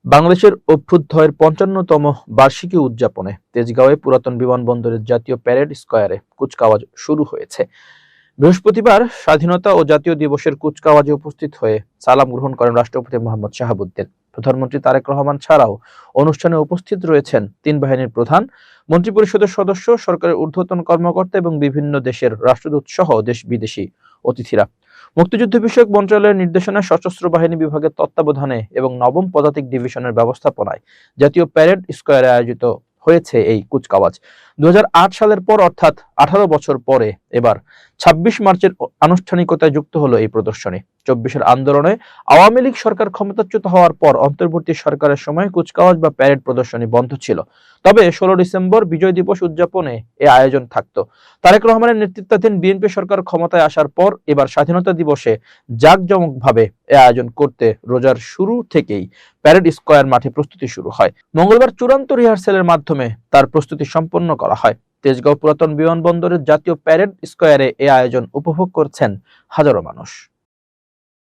বাংলাদেশের অভ্যুদয়ের ৫৫তম বার্ষিকী উদযাপনে তেজগাঁওয়ে পুরাতন বিমানবন্দরের জাতীয় প্যারেড স্কয়ারে কুচকাওয়াজ শুরু হয়েছে। বৃহস্পতিবার স্বাধীনতা ও জাতীয় দিবসের কুচকাওয়াজে উপস্থিত হয়ে সালাম গ্রহণ করেন রাষ্ট্রপতি মোহাম্মদ শাহাবুদ্দিন। প্রধানমন্ত্রী তারেক রহমান ছাড়াও অনুষ্ঠানে উপস্থিত রয়েছেন তিন বাহিনীর প্রধান, মন্ত্রিপরিষদের সদস্য, সরকারের ঊর্ধ্বতন কর্মকর্তা এবং বিভিন্ন দেশের রাষ্ট্রদূত সহ দেশ বিদেশি অতিথিরা। মুক্তিযুদ্ধ বিষয়ক মন্ত্রণালয়ের নির্দেশনায় সশস্ত্র বাহিনী বিভাগের তত্ত্বাবধানে এবং নবম পদাতিক ডিভিশনের ব্যবস্থাপনায় জাতীয় প্যারেড স্কয়ারে আয়োজিত হয়েছে এই কুচকাওয়াজ। ২০০৮ সালের পর অর্থাৎ ১৮ বছর পরে এবার ২৬ মার্চের আনুষ্ঠানিকতায় যুক্ত হলো এই প্রদর্শনী। ২৪-এর আন্দোলনে আওয়ামী লীগ সরকার ক্ষমতাচ্যুত হওয়ার পর অন্তর্বর্তী সরকারের সময় কুচকাওয়াজ বা প্যারেড প্রদর্শনী বন্ধ ছিল। তবে ১৬ ডিসেম্বর বিজয় দিবস উদযাপনে এ আয়োজন থাকতো। তারেক রহমানের নেতৃত্বাধীন বিএনপি সরকার ক্ষমতায় আসার পর এবার স্বাধীনতা দিবসে জাঁকজমকভাবে এ আয়োজন করতে রোজার শুরু থেকেই প্যারেড স্কয়ার মাঠে প্রস্তুতি শুরু হয়। মঙ্গলবার চূড়ান্ত রিহার্সেলের মাধ্যমে তার প্রস্তুতি সম্পন্ন করা হয়। তেজগাঁও পুরাতন বিমানবন্দরের জাতীয় প্যারেড স্কয়ারে এ আয়োজন উপভোগ করছেন হাজারো মানুষ।